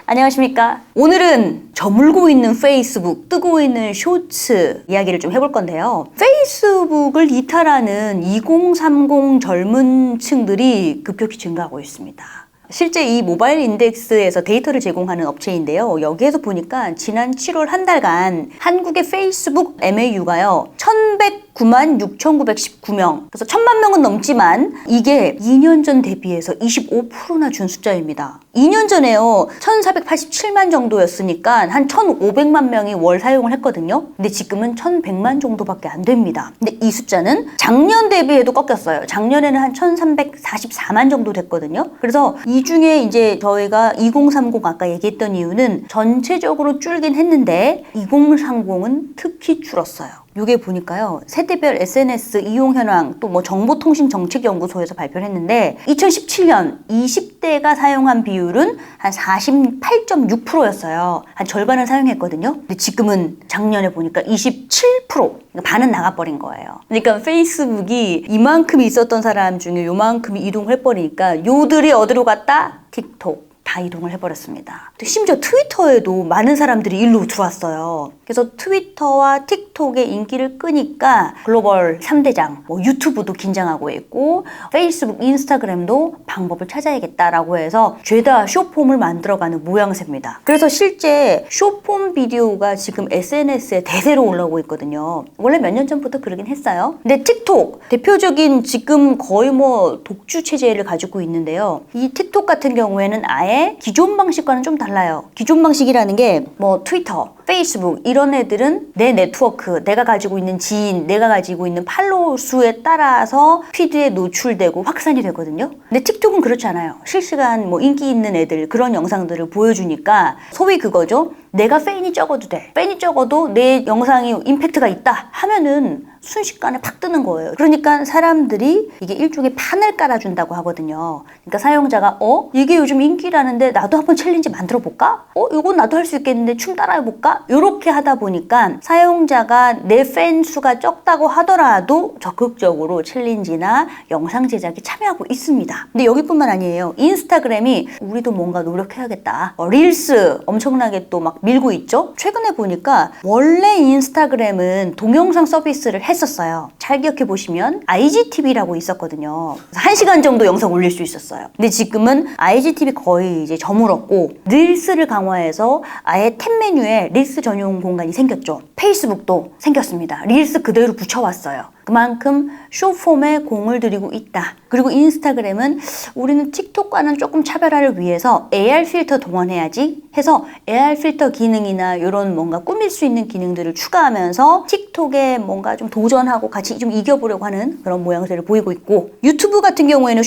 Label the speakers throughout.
Speaker 1: 안녕하십니까. 오늘은 저물고 있는 페이스북, 뜨고 있는 쇼츠 이야기를 좀 해볼 건데요. 페이스북을 이탈하는 2030 젊은 층들이 급격히 증가하고 있습니다. 실제 이 모바일 인덱스에서 데이터를 제공하는 업체인데요. 여기에서 보니까 지난 7월 한 달간 한국의 페이스북 MAU가요. 1109만 6,919명. 그래서 1000만 명은 넘지만 이게 2년 전 대비해서 25%나 준 숫자입니다. 2년 전에요. 1487만 정도였으니까 한 1500만 명이 월 사용을 했거든요. 근데 지금은 1100만 정도밖에 안 됩니다. 근데 이 숫자는 작년 대비해도 꺾였어요. 작년에는 한 1344만 정도 됐거든요. 그래서 이 중에 이제 저희가 2030 아까 얘기했던 이유는 전체적으로 줄긴 했는데 2030은 특히 줄었어요. 이게 보니까요. 세대별 SNS 이용 현황 또 뭐 정보통신정책연구소에서 발표를 했는데 2017년 20대가 사용한 비율은 한 48.6%였어요. 한 절반을 사용했거든요. 근데 지금은 작년에 보니까 27%. 그러니까 반은 나가버린 거예요. 그러니까 페이스북이 이만큼 있었던 사람 중에 요만큼이 이동을 해버리니까 요들이 어디로 갔다? 틱톡. 다 이동을 해버렸습니다. 심지어 트위터에도 많은 사람들이 일로 들어왔어요. 그래서 트위터와 틱톡의 인기를 끄니까 글로벌 3대장, 유튜브도 긴장하고 있고 페이스북, 인스타그램도 방법을 찾아야겠다라고 해서 죄다 숏폼을 만들어가는 모양새입니다. 그래서 실제 숏폼 비디오가 지금 SNS에 대세로 올라오고 있거든요. 원래 몇 년 전부터 그러긴 했어요. 근데 틱톡, 대표적인 지금 거의 독주 체제를 가지고 있는데요. 이 틱톡 같은 경우에는 아예 기존 방식과는 좀 달라요. 기존 방식이라는 게 트위터, 페이스북 이런 애들은 내 네트워크, 내가 가지고 있는 지인, 내가 가지고 있는 팔로워 수에 따라서 피드에 노출되고 확산이 되거든요. 근데 틱톡은 그렇지 않아요. 실시간 인기 있는 애들 그런 영상들을 보여주니까 소위 그거죠. 내가 팬이 적어도 돼. 팬이 적어도 내 영상이 임팩트가 있다 하면은 순식간에 팍 뜨는 거예요. 그러니까 사람들이 이게 일종의 판을 깔아준다고 하거든요. 그러니까 사용자가 이게 요즘 인기라는데 나도 한번 챌린지 만들어 볼까? 이건 나도 할 수 있겠는데 춤 따라해 볼까? 이렇게 하다 보니까 사용자가 내 팬 수가 적다고 하더라도 적극적으로 챌린지나 영상 제작에 참여하고 있습니다. 근데 여기뿐만 아니에요. 인스타그램이 우리도 뭔가 노력해야겠다. 릴스 엄청나게 또 막 밀고 있죠. 최근에 보니까 원래 인스타그램은 동영상 서비스를 했었어요. 잘 기억해 보시면 IGTV라고 있었거든요. 1시간 정도 영상 올릴 수 있었어요. 근데 지금은 IGTV 거의 이제 저물었고 릴스를 강화해서 아예 탭 메뉴에 릴스 전용 공간이 생겼죠. 페이스북도 생겼습니다. 릴스 그대로 붙여왔어요. 그만큼 숏폼에 공을 들이고 있다. 그리고 인스타그램은 우리는 틱톡과는 조금 차별화를 위해서 AR 필터 동원해야지 해서 AR 필터 기능이나 이런 뭔가 꾸밀 수 있는 기능들을 추가하면서 틱톡에 뭔가 좀 도전하고 같이 좀 이겨보려고 하는 그런 모양새를 보이고 있고 유튜브 같은 경우에는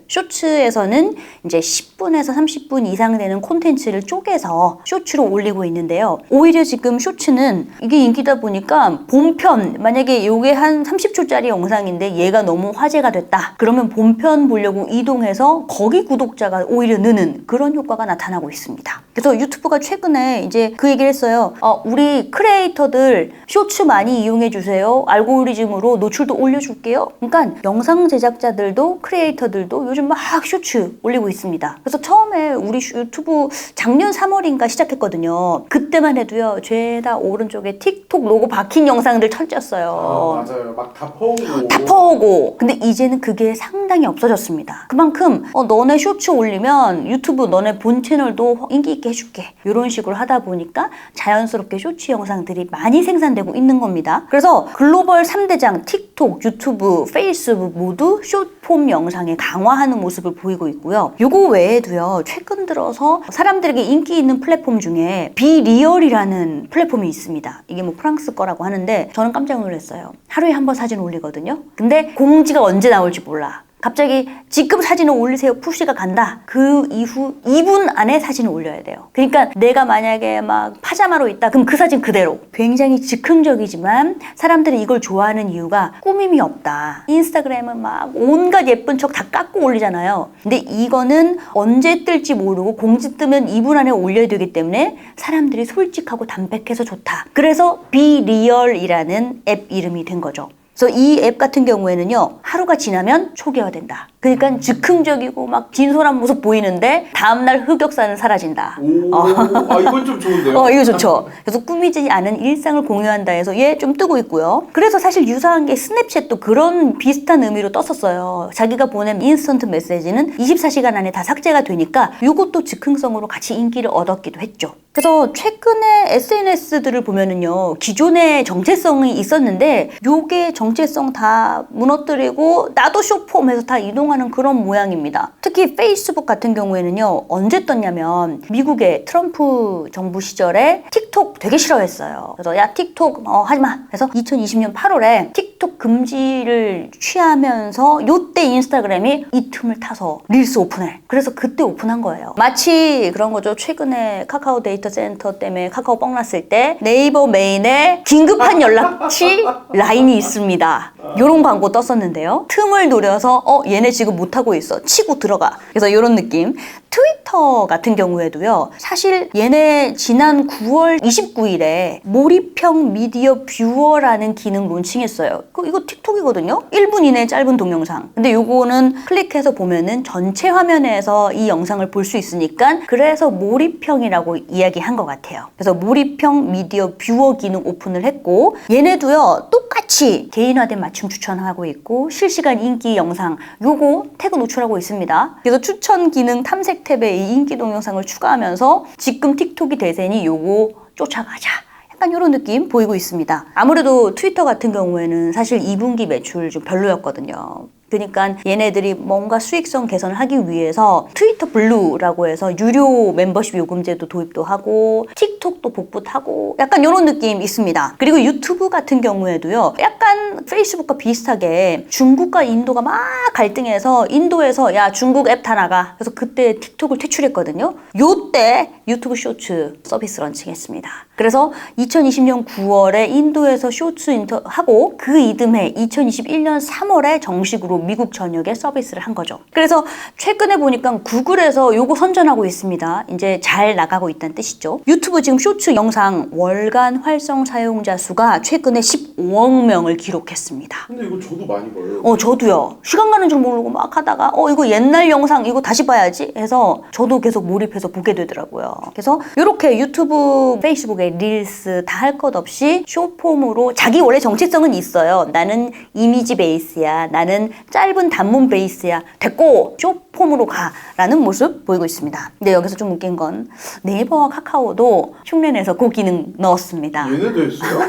Speaker 1: 쇼츠에서는 이제 10분에서 30분 이상 되는 콘텐츠를 쪼개서 쇼츠로 올리고 있는데요. 오히려 지금 쇼츠는 이게 인기다 보니까 본편 만약에 요게 한 30초짜리 영상인데 얘가 너무 화제가 됐다. 그러면 본편 보려고 이동해서 거기 구독자가 오히려 느는 그런 효과가 나타나고 있습니다. 그래서 유튜브가 최근에 이제 그 얘기를 했어요. 우리 크리에이터들 쇼츠 많이 이용해 주세요. 알고리즘으로 노출도 올려줄게요. 그러니까 영상 제작자들도 크리에이터들도 요즘 막 쇼츠 올리고 있습니다. 그래서 처음에 우리 유튜브 작년 3월인가 시작했거든요. 그때만 해도요. 죄다 오른쪽에 틱톡 로고 박힌 영상들 천졌어요.
Speaker 2: 맞아요. 막 다 퍼오고.
Speaker 1: 다 퍼오고. 근데 이제는 그게 상당히 없어졌습니다. 그만큼 너네 쇼츠 올리면 유튜브 너네 본 채널도 인기 있게 해줄게. 이런 식으로 하다 보니까 자연스럽게 쇼츠 영상들이 많이 생산되고 있는 겁니다. 그래서 글로벌 3대장 틱톡, 유튜브, 페이스북 모두 숏폼 영상에 강화하는 모습을 보이고 있고요. 요거 외에도요. 최근 들어서 사람들에게 인기 있는 플랫폼 중에 비리얼이라는 플랫폼이 있습니다. 이게 프랑스 거라고 하는데 저는 깜짝 놀랐어요. 하루에 한 번 사진 올리거든요. 근데 공지가 언제 나올지 몰라. 갑자기 지금 사진을 올리세요 푸시가 간다. 그 이후 2분 안에 사진을 올려야 돼요. 그러니까 내가 만약에 막 파자마로 있다 그럼 그 사진 그대로. 굉장히 즉흥적이지만 사람들이 이걸 좋아하는 이유가 꾸밈이 없다. 인스타그램은 막 온갖 예쁜 척 다 깎고 올리잖아요. 근데 이거는 언제 뜰지 모르고 공지 뜨면 2분 안에 올려야 되기 때문에 사람들이 솔직하고 담백해서 좋다. 그래서 비리얼이라는 앱 이름이 된 거죠. 그래서 이 앱 같은 경우에는요. 하루가 지나면 초기화된다. 그러니까 즉흥적이고 막 진솔한 모습 보이는데 다음날 흑역사는 사라진다.
Speaker 2: 이건 좀 좋은데요?
Speaker 1: 이거 좋죠. 그래서 꾸미지 않은 일상을 공유한다 해서 얘 좀 뜨고 있고요. 그래서 사실 유사한 게 스냅챗도 그런 비슷한 의미로 떴었어요. 자기가 보낸 인스턴트 메시지는 24시간 안에 다 삭제가 되니까 이것도 즉흥성으로 같이 인기를 얻었기도 했죠. 그래서 최근에 SNS들을 보면은요, 기존의 정체성이 있었는데 요게 정체성 다 무너뜨리고 나도 쇼폼해서 다 이동하는 그런 모양입니다. 특히 페이스북 같은 경우에는요, 언제 떴냐면 미국의 트럼프 정부 시절에 틱톡 되게 싫어했어요. 그래서 야 틱톡 하지마. 그래서 2020년 8월에 틱톡 금지를 취하면서 요때 인스타그램이 이 틈을 타서 릴스 오픈해. 그래서 그때 오픈한 거예요. 마치 그런 거죠. 최근에 카카오 데이터 센터 때문에 카카오 뻥 났을 때 네이버 메인에 긴급한 연락치 라인이 있습니다. 요런 광고 떴었는데요. 틈을 노려서 얘네 지금 못하고 있어. 치고 들어가. 그래서 요런 느낌. 트위터 같은 경우에도요. 사실 얘네 지난 9월 29일에 몰입형 미디어 뷰어라는 기능 론칭했어요. 이거 틱톡이거든요. 1분 이내 짧은 동영상. 근데 요거는 클릭해서 보면은 전체 화면에서 이 영상을 볼 수 있으니까 그래서 몰입형이라고 이야기한 것 같아요. 그래서 몰입형 미디어 뷰어 기능 오픈을 했고 얘네도요. 똑같이 개인화된 맞춤 추천하고 있고 실시간 인기 영상 요거 태그 노출하고 있습니다. 그래서 추천 기능 탐색 탭에 이 인기 동영상을 추가하면서 지금 틱톡이 대세니 요거 쫓아가자. 약간 이런 느낌 보이고 있습니다. 아무래도 트위터 같은 경우에는 사실 2분기 매출 좀 별로였거든요. 그러니까 얘네들이 뭔가 수익성 개선을 하기 위해서 트위터 블루라고 해서 유료 멤버십 요금제도 도입도 하고 틱톡도 복붙하고 약간 이런 느낌 있습니다. 그리고 유튜브 같은 경우에도요. 약간 페이스북과 비슷하게 중국과 인도가 막 갈등해서 인도에서 야 중국 앱 다 나가. 그래서 그때 틱톡을 퇴출했거든요. 요때 유튜브 쇼츠 서비스 런칭했습니다. 그래서 2020년 9월에 인도에서 쇼츠 하고 그 이듬해 2021년 3월에 정식으로 미국 전역에 서비스를 한 거죠. 그래서 최근에 보니까 구글에서 요거 선전하고 있습니다. 이제 잘 나가고 있다는 뜻이죠. 유튜브 지금 쇼츠 영상 월간 활성 사용자 수가 최근에 15억 명을 기록했습니다.
Speaker 2: 근데 이거 저도 많이 봐요.
Speaker 1: 저도요. 시간 가는 줄 모르고 막 하다가 이거 옛날 영상 이거 다시 봐야지 해서 저도 계속 몰입해서 보게 되더라고요. 그래서 이렇게 유튜브, 페이스북에 릴스 다 할 것 없이 쇼폼으로 자기 원래 정체성은 있어요. 나는 이미지 베이스야. 나는 짧은 단문 베이스야. 됐고 쇼폼으로 가라는 모습 보이고 있습니다. 근데 여기서 좀 웃긴 건 네이버와 카카오도 흉내내서 그 기능 넣었습니다.
Speaker 2: 얘네도 했어요?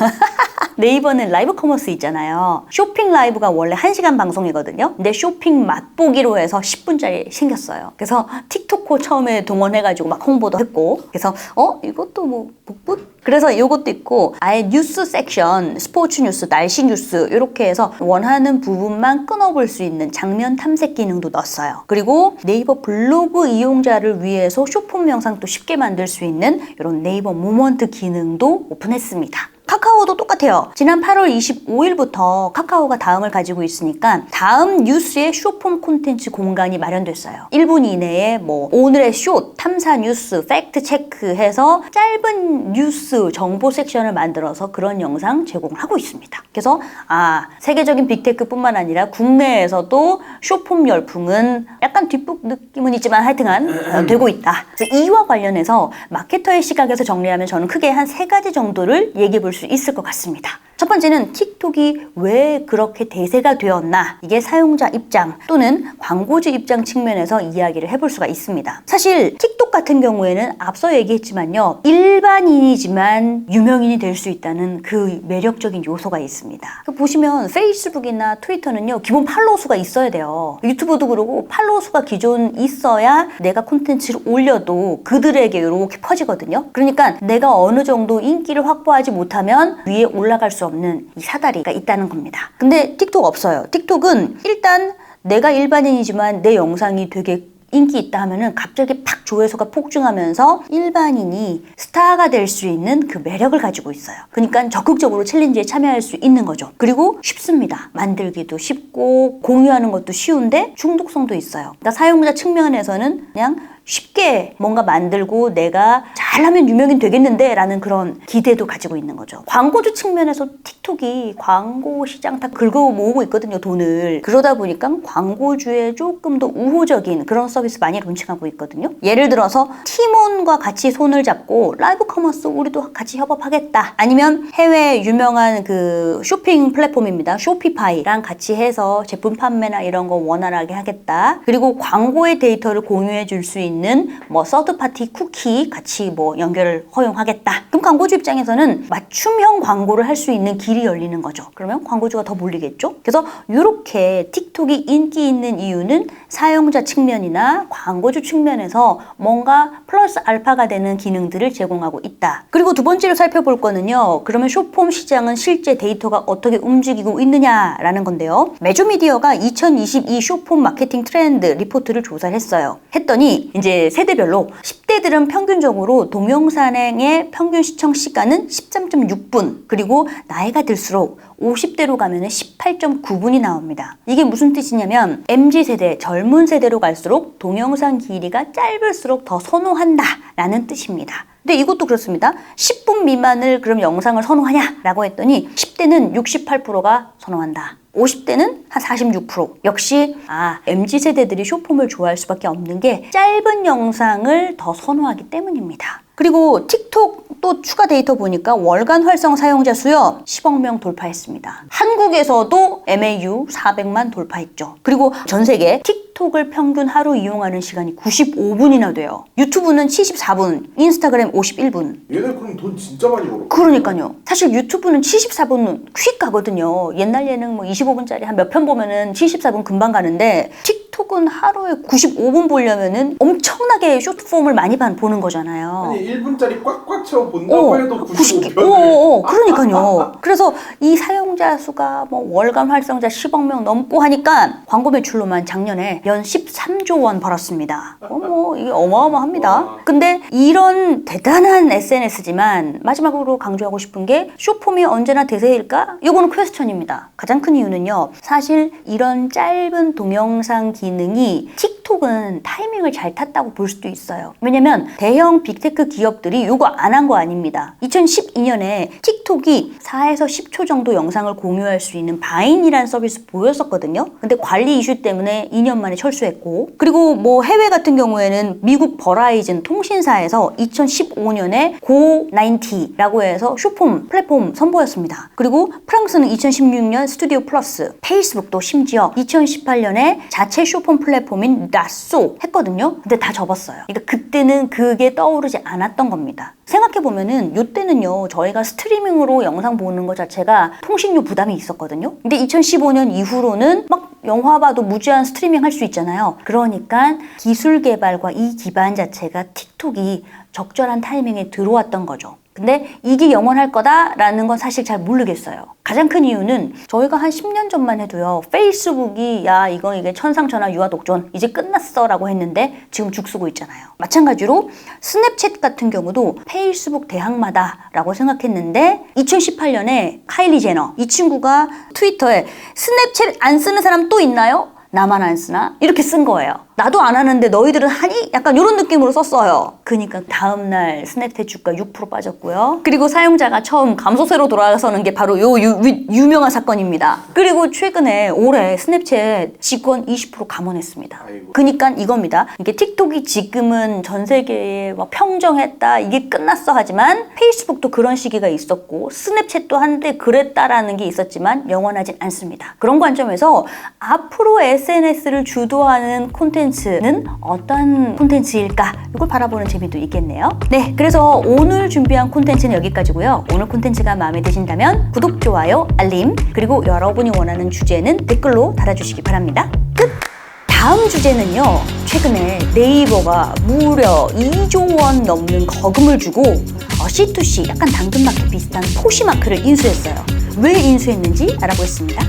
Speaker 1: 네이버는 라이브 커머스 있잖아요. 쇼핑 라이브가 원래 1시간 방송이거든요. 근데 쇼핑 맛보기로 해서 10분짜리 생겼어요. 그래서 틱톡코 처음에 동원해가지고 막 홍보도 했고 그래서 이것도 뭐 복붙? 그래서 이것도 있고 아예 뉴스 섹션, 스포츠 뉴스, 날씨 뉴스 이렇게 해서 원하는 부분만 끊어볼 수 있는 장면 탐색 기능도 넣었어요. 그리고 네이버 블로그 이용자를 위해서 쇼폼 영상도 쉽게 만들 수 있는 이런 네이버 모먼트 기능도 오픈했습니다. 카카오도 똑같아요. 지난 8월 25일부터 카카오가 다음을 가지고 있으니까 다음 뉴스에 쇼폼 콘텐츠 공간이 마련됐어요. 1분 이내에 뭐 오늘의 쇼, 탐사 뉴스, 팩트 체크해서 짧은 뉴스 정보 섹션을 만들어서 그런 영상 제공을 하고 있습니다. 그래서 세계적인 빅테크뿐만 아니라 국내에서도 쇼폼 열풍은 약간 뒷북 느낌은 있지만 하여튼간 되고 있다. 그래서 이와 관련해서 마케터의 시각에서 정리하면 저는 크게 한 3가지 정도를 얘기해 볼 수 있을 것 같습니다. 첫 번째는 틱톡이 왜 그렇게 대세가 되었나 이게 사용자 입장 또는 광고주 입장 측면에서 이야기를 해볼 수가 있습니다. 사실 틱톡 같은 경우에는 앞서 얘기했지만요. 일반인이지만 유명인이 될 수 있다는 그 매력적인 요소가 있습니다. 보시면 페이스북이나 트위터는요. 기본 팔로워 수가 있어야 돼요. 유튜브도 그러고 팔로워 수가 기존 있어야 내가 콘텐츠를 올려도 그들에게 이렇게 퍼지거든요. 그러니까 내가 어느 정도 인기를 확보하지 못하면 위에 올라갈 수 없는 이 사다리가 있다는 겁니다. 근데 틱톡 없어요. 틱톡은 일단 내가 일반인이지만 내 영상이 되게 인기 있다 하면은 갑자기 팍 조회수가 폭증하면서 일반인이 스타가 될 수 있는 그 매력을 가지고 있어요. 그러니까 적극적으로 챌린지에 참여할 수 있는 거죠. 그리고 쉽습니다. 만들기도 쉽고 공유하는 것도 쉬운데 중독성도 있어요. 그러니까 사용자 측면에서는 그냥 쉽게 뭔가 만들고 내가 잘하면 유명인 되겠는데 라는 그런 기대도 가지고 있는 거죠. 광고주 측면에서 틱톡이 광고 시장 다 긁어 모으고 있거든요, 돈을. 그러다 보니까 광고주에 조금 더 우호적인 그런 서비스 많이 론칭하고 있거든요. 예를 들어서 티몬과 같이 손을 잡고 라이브 커머스 우리도 같이 협업하겠다. 아니면 해외 유명한 그 쇼핑 플랫폼입니다. 쇼피파이랑 같이 해서 제품 판매나 이런 거 원활하게 하겠다. 그리고 광고의 데이터를 공유해 줄 수 있는 뭐 서드파티 쿠키 같이 뭐 연결을 허용하겠다. 그럼 광고주 입장에서는 맞춤형 광고를 할 수 있는 길이 열리는 거죠. 그러면 광고주가 더 몰리겠죠? 그래서 이렇게 틱톡이 인기 있는 이유는 사용자 측면이나 광고주 측면에서 뭔가 플러스 알파가 되는 기능들을 제공하고 있다. 그리고 두 번째로 살펴볼 거는요. 그러면 숏폼 시장은 실제 데이터가 어떻게 움직이고 있느냐라는 건데요. 매조미디어가 2022 숏폼 마케팅 트렌드 리포트를 조사를 했어요. 했더니 이제 세대별로 10대들은 평균적으로 동영상의 평균 시청 시간은 13.6분, 그리고 나이가 들수록 50대로 가면 18.9분이 나옵니다. 이게 무슨 뜻이냐면 MZ세대, 젊은 세대로 갈수록 동영상 길이가 짧을수록 더 선호한다 라는 뜻입니다. 근데 이것도 그렇습니다. 10분 미만을 그럼 영상을 선호하냐 라고 했더니 10대는 68%가 선호한다. 50대는 한 46%. 역시 MZ세대들이 숏폼을 좋아할 수밖에 없는 게 짧은 영상을 더 선호하기 때문입니다. 그리고 틱톡 또 추가 데이터 보니까 월간 활성 사용자 수요 10억 명 돌파했습니다. 한국에서도 MAU 400만 돌파했죠. 그리고 전 세계 틱톡을 평균 하루 이용하는 시간이 95분이나 돼요. 유튜브는 74분, 인스타그램 51분.
Speaker 2: 얘네 그럼 돈 진짜 많이 벌어.
Speaker 1: 그러니까요. 사실 유튜브는 74분 퀵 가거든요. 옛날 예능 뭐 25분짜리 한 몇 편 보면은 74분 금방 가는데 틱톡은 하루에 95분 보려면은 엄청나게 쇼트폼을 많이 보는 거잖아요.
Speaker 2: 아니 1분짜리 꽉꽉 채워 본다고 해도 95편.
Speaker 1: 그러니까요. 그래서 이 사용자 수가 뭐 월간 활성자 10억 명 넘고 하니까 광고 매출로만 작년에 연 13조 원 벌었습니다. 이게 어마어마합니다.
Speaker 2: 와.
Speaker 1: 근데 이런 대단한 SNS지만 마지막으로 강조하고 싶은 게 숏폼이 언제나 대세일까? 이거는 퀘스천입니다. 가장 큰 이유는요. 사실 이런 짧은 동영상 기능이 틱톡은 타이밍을 잘 탔다고 볼 수도 있어요. 왜냐면 대형 빅테크 기업들이 이거 안 한 거 아닙니다. 2012년에 틱톡이 4에서 10초 정도 영상을 공유할 수 있는 바인이라는 서비스 보였었거든요. 근데 관리 이슈 때문에 2년 만에 철수했고, 그리고 뭐 해외 같은 경우에는 미국 버라이즌 통신사에서 2015년에 고90라고 해서 숏폼 플랫폼 선보였습니다. 그리고 프랑스는 2016년 스튜디오 플러스, 페이스북도 심지어 2018년에 자체 숏폼 플랫폼인 라쏘 했거든요. 근데 다 접었어요. 그러니까 그때는 그게 떠오르지 않았던 겁니다. 생각해보면은 이때는요 저희가 스트리밍으로 영상 보는 것 자체가 통신료 부담이 있었거든요. 근데 2015년 이후로는 막 영화 봐도 무제한 스트리밍 할 수 있잖아요. 그러니까 기술 개발과 이 기반 자체가 틱톡이 적절한 타이밍에 들어왔던 거죠. 근데 이게 영원할 거다라는 건 사실 잘 모르겠어요. 가장 큰 이유는 저희가 한 10년 전만 해도요. 페이스북이 이게 천상천하 유아독존 이제 끝났어 라고 했는데 지금 죽쓰고 있잖아요. 마찬가지로 스냅챗 같은 경우도 페이스북 대항마다 라고 생각했는데 2018년에 카일리 제너 이 친구가 트위터에 스냅챗 안 쓰는 사람 또 있나요? 나만 안 쓰나? 이렇게 쓴 거예요. 나도 안 하는데 너희들은 하니? 약간 이런 느낌으로 썼어요. 그러니까 다음날 스냅챗 주가 6% 빠졌고요. 그리고 사용자가 처음 감소세로 돌아서는 게 바로 유명한 사건입니다. 그리고 최근에 올해 스냅챗 직원 20% 감원했습니다.
Speaker 2: 아이고.
Speaker 1: 그러니까 이겁니다. 이게 틱톡이 지금은 전 세계에 막 평정했다, 이게 끝났어 하지만 페이스북도 그런 시기가 있었고 스냅챗도 한때 그랬다라는 게 있었지만 영원하진 않습니다. 그런 관점에서 앞으로 SNS를 주도하는 콘텐츠는 어떤 콘텐츠일까? 이걸 바라보는 재미도 있겠네요. 네, 그래서 오늘 준비한 콘텐츠는 여기까지고요. 오늘 콘텐츠가 마음에 드신다면 구독, 좋아요, 알림, 그리고 여러분이 원하는 주제는 댓글로 달아주시기 바랍니다. 끝! 다음 주제는요. 최근에 네이버가 무려 2조 원 넘는 거금을 주고 C2C 약간 당근마켓 비슷한 포시마크를 인수했어요. 왜 인수했는지 알아보겠습니다.